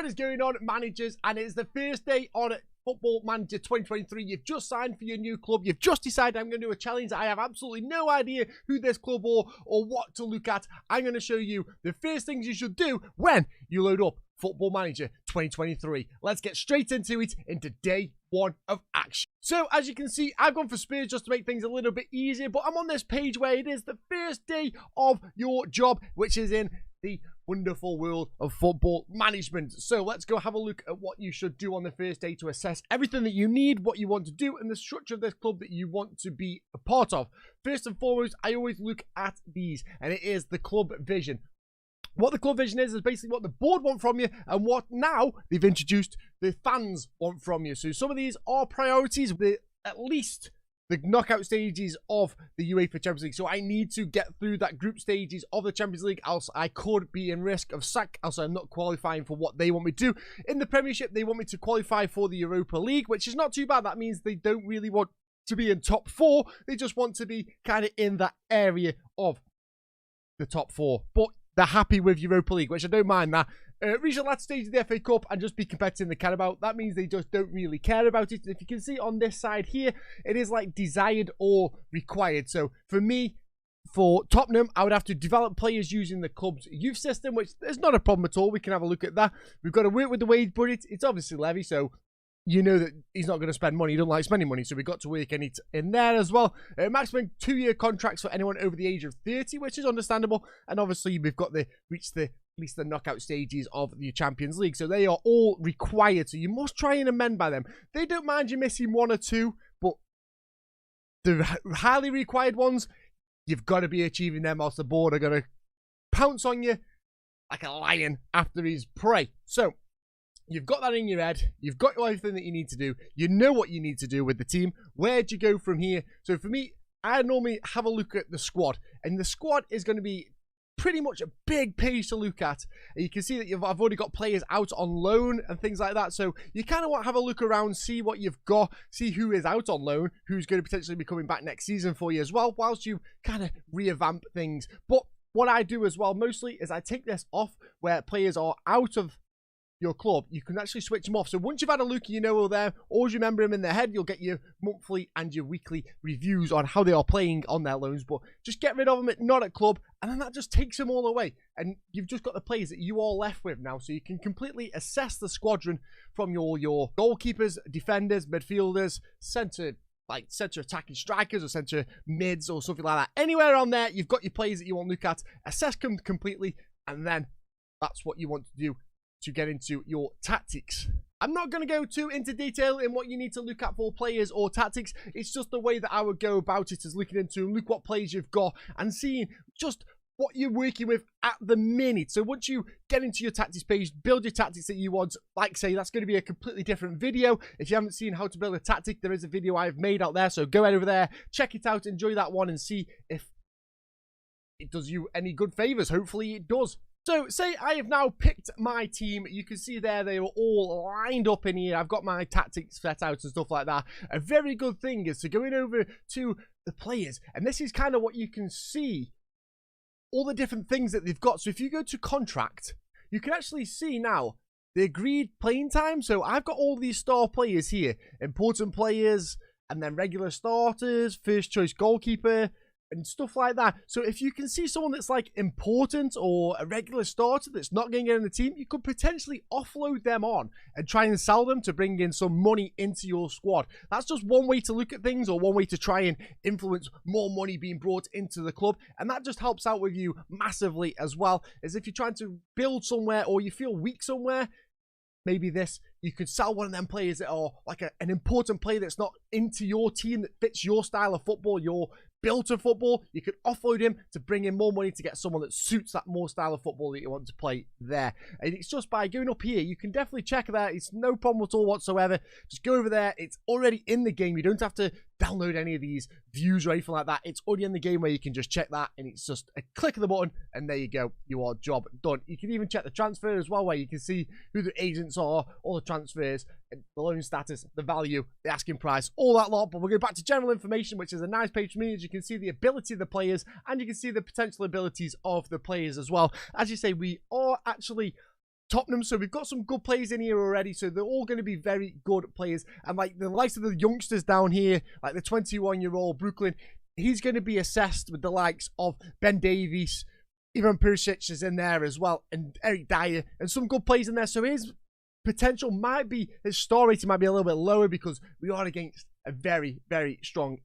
What is going on, managers? And it's the first day on Football Manager 2023. You've just signed for your new club. You've just decided I'm going to do a challenge. I have absolutely no idea who this club or what to look at. I'm going to show you the first things you should do when you load up Football Manager 2023. Let's get straight into it, into day one of action. So as you can see, I've gone for Spurs just to make things a little bit easier, but I'm on this page where it is the first day of your job, which is in the wonderful world of football management. So let's go have a look at what you should do on the first day to assess everything that you need, what you want to do, and the structure of this club that you want to be a part of. First and foremost, I always look at these, and it is the club vision. What the club vision is basically what the board want from you, and what now they've introduced the fans want from you. So some of these are priorities, at least the knockout stages of the UEFA Champions League. So I need to get through that group stages of the Champions League, else I could be in risk of sack, else I'm not qualifying for what they want me to do. In the Premiership, they want me to qualify for the Europa League, which is not too bad. That means they don't really want to be in top four. They just want to be kind of in that area of the top four. But they're happy with Europa League, which I don't mind that. Reach the last stage of the FA Cup and just be competitive in the Carabao. That means they just don't really care about it. And if you can see on this side here, it is like desired or required. So for me, for Tottenham, I would have to develop players using the club's youth system, which is not a problem at all. We can have a look at that. We've got to work with the wage budget. It's obviously Levy, so you know that he's not going to spend money. He doesn't like spending money, so we've got to work in there as well. Maximum 2-year contracts for anyone over the age of 30, which is understandable. And obviously, we've got to reach at least the knockout stages of the Champions League. So they are all required. So you must try and amend by them. They don't mind you missing one or two, but the highly required ones, you've got to be achieving them, else the board are going to pounce on you like a lion after his prey. So you've got that in your head. You've got everything that you need to do. You know what you need to do with the team. Where do you go from here? So for me, I normally have a look at the squad. And the squad is going to be pretty much a big page to look at. And you can see that I've already got players out on loan and things like that. So you kind of want to have a look around, see what you've got, see who is out on loan, who's going to potentially be coming back next season for you as well, whilst you kind of revamp things. But what I do as well mostly is I take this off where players are out of your club. You can actually switch them off. So once you've had a look, you know they're, always remember them in their head. You'll get your monthly and your weekly reviews on how they are playing on their loans. But just get rid of them, not at club, and then that just takes them all away. And you've just got the players that you are left with now. So you can completely assess the squadron from your goalkeepers, defenders, midfielders, centre attacking strikers or centre mids or something like that. Anywhere on there, you've got your players that you want to look at, assess them completely, and then that's what you want to do to get into your tactics. I'm not going to go too into detail in what you need to look at for players or tactics. It's just the way that I would go about it, is looking into look what players you've got and seeing just what you're working with at the minute. So once you get into your tactics page, build your tactics that you want. Like say, that's going to be a completely different video. If you haven't seen how to build a tactic, there is a video I've made out there. So go over there, check it out, enjoy that one, and see if it does you any good favors. Hopefully it does. So, say I have now picked my team. You can see there they were all lined up in here. I've got my tactics set out and stuff like that. A very good thing is to going over to the players. And this is kind of what you can see, all the different things that they've got. So if you go to contract, you can actually see now the agreed playing time. So I've got all these star players here. Important players, and then regular starters, first choice goalkeeper, and stuff like that. So if you can see someone that's like important or a regular starter that's not going to get in the team, you could potentially offload them on and try and sell them to bring in some money into your squad. That's just one way to look at things, or one way to try and influence more money being brought into the club. And that just helps out with you massively as well, as if you're trying to build somewhere or you feel weak somewhere. Maybe you could sell one of them players that are like an important player that's not into your team, that fits your style of football, your built of football. You could offload him to bring in more money to get someone that suits that more style of football that you want to play there. And it's just by going up here, you can definitely check that. It's no problem at all whatsoever. Just go over there. It's already in the game. You don't have to download any of these views or anything like that. It's already in the game where you can just check that, and it's just a click of the button, and there you go. Your job done. You can even check the transfer as well, where you can see who the agents are, all the transfers, and the loan status, the value, the asking price, all that lot. But we'll go back to general information, which is a nice page for me, as you can see the ability of the players, and you can see the potential abilities of the players as well. As you say, we are actually Tottenham. So we've got some good players in here already. So they're all going to be very good players. And like the likes of the youngsters down here, like the 21-year-old Brooklyn, he's going to be assessed with the likes of Ben Davies. Ivan Perisic is in there as well, and Eric Dyer, and some good players in there. So his potential might be, his star rating might be a little bit lower because we are against a very, very strong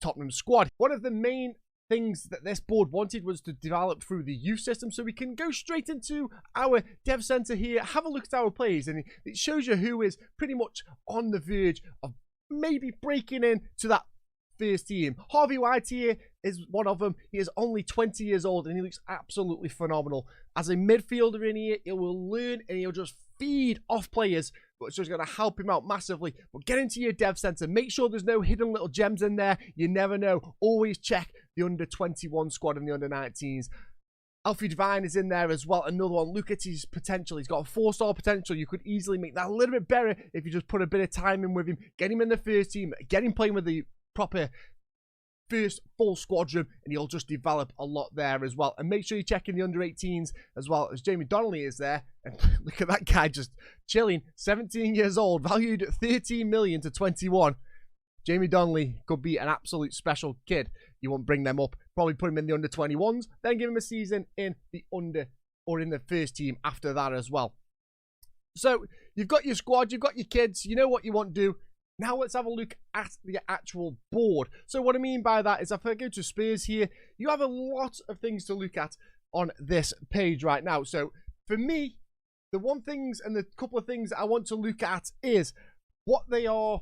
Tottenham squad. One of the main things that this board wanted was to develop through the youth system, so we can go straight into our dev center here, have a look at our players, and it shows you who is pretty much on the verge of maybe breaking in to that first team. Harvey White here is one of them. He is only 20 years old and he looks absolutely phenomenal. As a midfielder in here, he will learn and he'll just feed off players, but it's just going to help him out massively. But get into your dev center. Make sure there's no hidden little gems in there. You never know. Always check the under 21 squad and the under 19s. Alfie Devine is in there as well. Another one. Look at his potential. He's got a 4-star potential. You could easily make that a little bit better if you just put a bit of time in with him. Get him in the first team. Get him playing with the proper first full squadron, and he'll just develop a lot there as well. And make sure you check in the under 18s as well, as Jamie Donnelly is there. And look at that guy just chilling. 17 years old, valued at 13 million to 21. Jamie Donnelly could be an absolute special kid. You won't bring them up. Probably put him in the under 21s, then give him a season in the under or in the first team after that as well. So you've got your squad, you've got your kids, you know what you want to do. Now let's have a look at the actual board. So what I mean by that is if I go to Spurs here, you have a lot of things to look at on this page right now. So for me, the one things and the couple of things I want to look at is what they are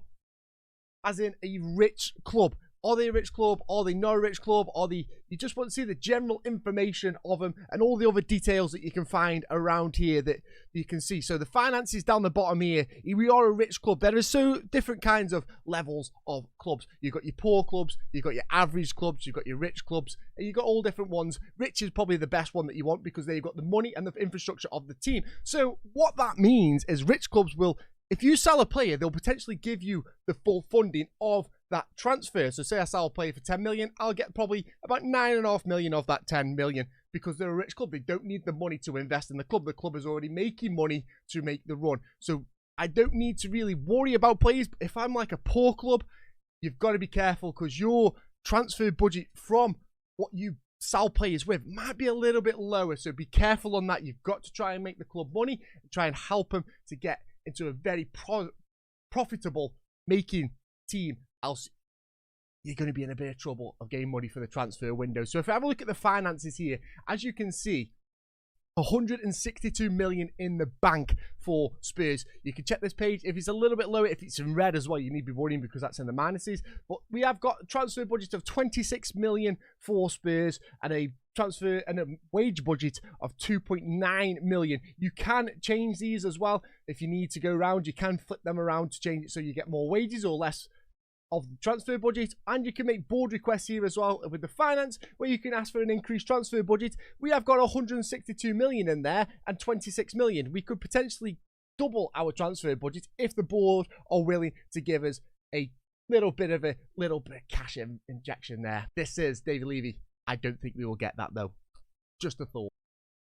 as in a rich club. Are they a rich club? Are they not a rich club? You just want to see the general information of them and all the other details that you can find around here that you can see. So the finances down the bottom here, we are a rich club. There are so different kinds of levels of clubs. You've got your poor clubs, you've got your average clubs, you've got your rich clubs, and you've got all different ones. Rich is probably the best one that you want because they've got the money and the infrastructure of the team. So what that means is rich clubs will, if you sell a player, they'll potentially give you the full funding of that transfer. So say I sell a player for 10 million, I'll get probably about 9.5 million of that 10 million because they're a rich club. They don't need the money to invest in the club. The club is already making money to make the run. So I don't need to really worry about players. If I'm like a poor club, you've got to be careful because your transfer budget from what you sell players with might be a little bit lower. So be careful on that. You've got to try and make the club money and try and help them to get into a very profitable making team. Else you're going to be in a bit of trouble of getting money for the transfer window. So if I have a look at the finances here, as you can see, 162 million in the bank for Spurs. You can check this page. If it's a little bit lower, if it's in red as well, you need to be worrying because that's in the minuses. But we have got a transfer budget of 26 million for Spurs and a transfer and a wage budget of 2.9 million. You can change these as well. If you need to go around, you can flip them around to change it so you get more wages or less of the transfer budget, and you can make board requests here as well with the finance where you can ask for an increased transfer budget. We have got 162 million in there and 26 million. We could potentially double our transfer budget if the board are willing to give us a little bit of cash injection there. This is David Levy. I don't think we will get that though. Just a thought.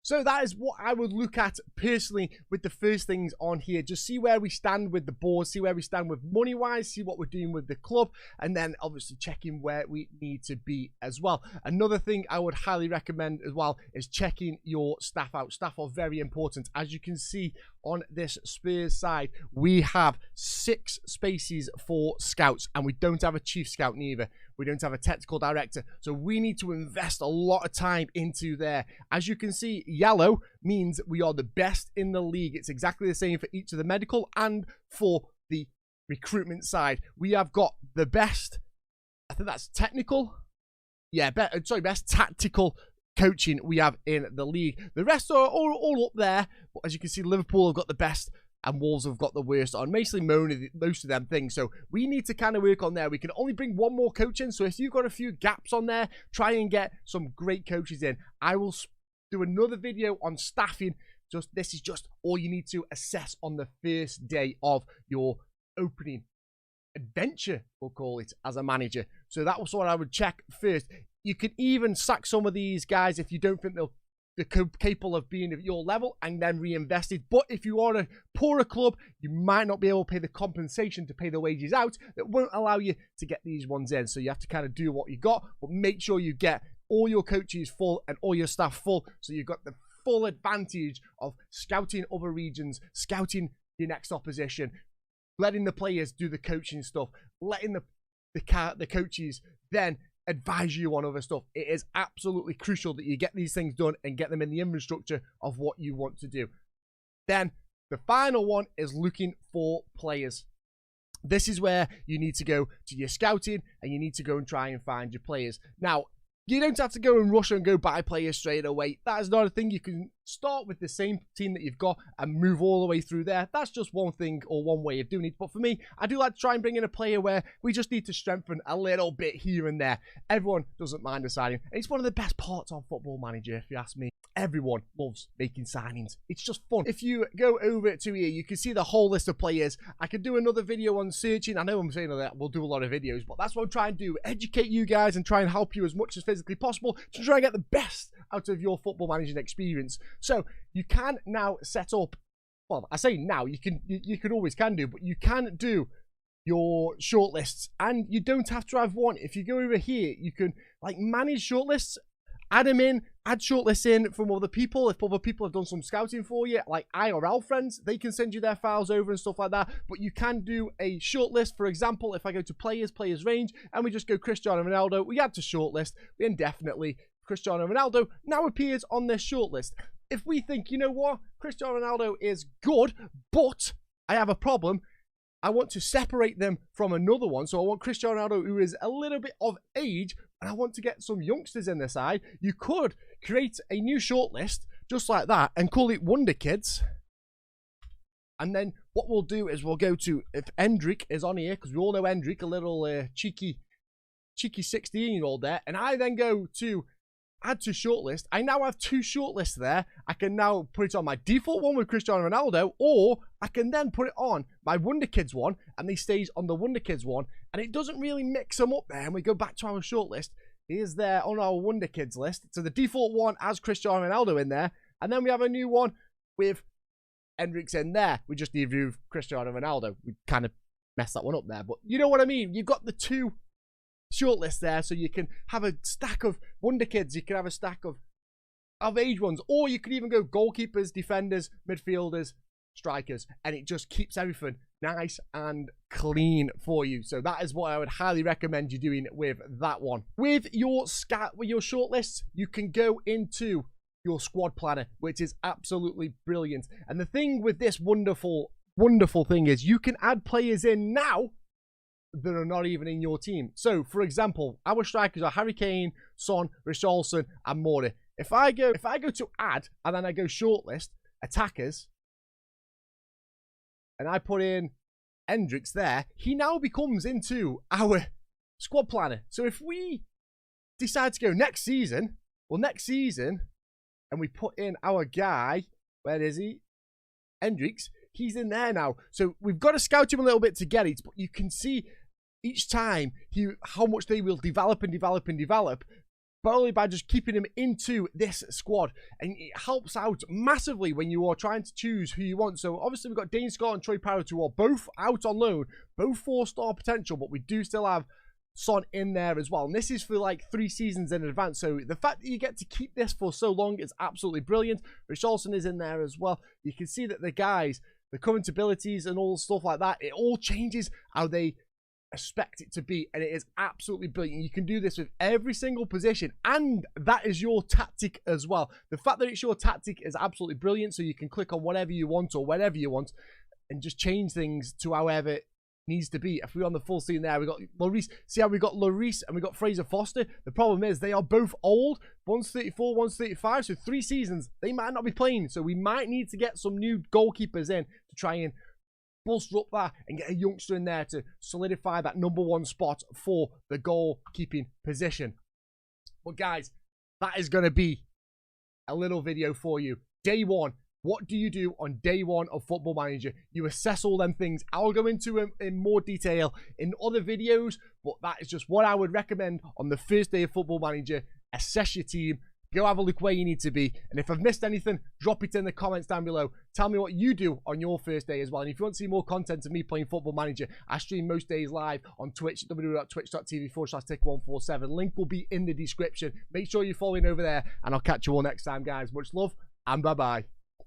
So that is what I would look at personally with the first things on here. Just see where we stand with the board, see where we stand with money-wise, see what we're doing with the club, and then obviously checking where we need to be as well. Another thing I would highly recommend as well is checking your staff out. Staff are very important. As you can see on this Spurs side, we have 6 spaces for scouts, and we don't have a chief scout neither. We don't have a technical director, so we need to invest a lot of time into there. As you can see, yellow means we are the best in the league. It's exactly the same for each of the medical and for the recruitment side. We have got the best, I think that's technical. Yeah, best tactical coaching we have in the league. The rest are all up there, but as you can see, Liverpool have got the best and Wolves have got the worst on basically most of them things. So we need to kind of work on there. We can only bring one more coach in. So if you've got a few gaps on there, try and get some great coaches in. I will do another video on staffing. This is just all you need to assess on the first day of your opening adventure, we'll call it, as a manager. So that was what I would check first. You can even sack some of these guys if you don't think they'll capable of being at your level and then reinvested. But if you are a poorer club, you might not be able to pay the compensation to pay the wages out that won't allow you to get these ones in. So you have to kind of do what you got, but make sure you get all your coaches full and all your staff full, so you've got the full advantage of scouting other regions, scouting your next opposition, letting the players do the coaching stuff, letting the coaches then advise you on other stuff. It is absolutely crucial that you get these things done and get them in the infrastructure of what you want to do. Then the final one is looking for players. This is where you need to go to your scouting and you need to go and try and find your players. Now, you don't have to go and rush and go buy players straight away. That is not a thing. You can start with the same team that you've got and move all the way through there. That's just one thing or one way of doing it. But for me, I do like to try and bring in a player where we just need to strengthen a little bit here and there. Everyone doesn't mind a signing. And it's one of the best parts on Football Manager, if you ask me. Everyone loves making signings. It's just fun. If you go over to here, you can see the whole list of players. I could do another video on searching. I know I'm saying that we'll do a lot of videos, but that's what I'm trying to do. Educate you guys and try and help you as much as physically possible to try and get the best out of your football managing experience. So you can now set up, well, I say now, you can always do, but you can do your shortlists and you don't have to have one. If you go over here, you can like manage shortlists, add them in, add shortlists in from other people. If other people have done some scouting for you, like IRL friends, they can send you their files over and stuff like that. But you can do a shortlist. For example, if I go to players range, and we just go Cristiano Ronaldo, we add to shortlist, then definitely Cristiano Ronaldo now appears on this shortlist. If we think, you know what, Cristiano Ronaldo is good, but I have a problem, I want to separate them from another one. So I want Cristiano Ronaldo who is a little bit of age, and I want to get some youngsters in the side. You could create a new shortlist just like that and call it Wonder Kids. And then what we'll do is we'll go to, if Hendrik is on here, because we all know Hendrik, a little cheeky 16-year-old there, and I then go to add to shortlist. I now have two shortlists there. I can now put it on my default one with Cristiano Ronaldo, or I can then put it on my Wonder Kids one, and they stays on the Wonder Kids one, and it doesn't really mix them up there. And we go back to our shortlist. He is there on our Wonder Kids list. So the default one has Cristiano Ronaldo in there, and then we have a new one with Hendricks in there. We just need to move Cristiano Ronaldo. We kind of messed that one up there, but you know what I mean. You've got the two shortlist there, so you can have a stack of Wonder Kids, you can have a stack of age ones, or you can even go goalkeepers, defenders, midfielders, strikers, and it just keeps everything nice and clean for you. So that is what I would highly recommend you doing with that one. With your shortlists, you can go into your squad planner, which is absolutely brilliant. And the thing with this wonderful thing is you can add players in now that are not even in your team. So, for example, our strikers are Harry Kane, Son, Richarlison, and Mora. If I go to add, and then I go shortlist, attackers, and I put in Hendricks there, he now becomes into our squad planner. So if we decide to go next season, and we put in our guy, where is he? Hendricks, he's in there now. So we've got to scout him a little bit to get it, but you can see each time how much they will develop, but only by just keeping him into this squad. And it helps out massively when you are trying to choose who you want. So obviously we've got Dane Scott and Troy Parrott, who are both out on loan, both 4-star potential, but we do still have Son in there as well. And this is for like 3 seasons in advance. So the fact that you get to keep this for so long is absolutely brilliant. Richarlison is in there as well. You can see that the guys, the current abilities and all stuff like that, it all changes how they expect it to be, and it is absolutely brilliant. You can do this with every single position, and that is your tactic as well. The fact that it's your tactic is absolutely brilliant, so you can click on whatever you want or whenever you want and just change things to however it needs to be. If we're on the full scene there, we got Lloris. See how we got Lloris and we got Fraser Foster? The problem is they are both old. One's 34, one's 35, so 3 seasons they might not be playing, so we might need to get some new goalkeepers in to try and bolster up that and get a youngster in there to solidify that #1 spot for the goalkeeping position. But guys, that is going to be a little video for you. Day 1. What do you do on day 1 of Football Manager? You assess all them things. I'll go into them in more detail in other videos, but that is just what I would recommend on the first day of Football Manager. Assess your team, Go have a look where you need to be. And if I've missed anything, drop it in the comments down below. Tell me what you do on your first day as well. And if you want to see more content of me playing Football Manager, I stream most days live on Twitch, www.twitch.tv/TickOne47. Link will be in the description. Make sure you're following over there, and I'll catch you all next time, guys. Much love, and bye-bye.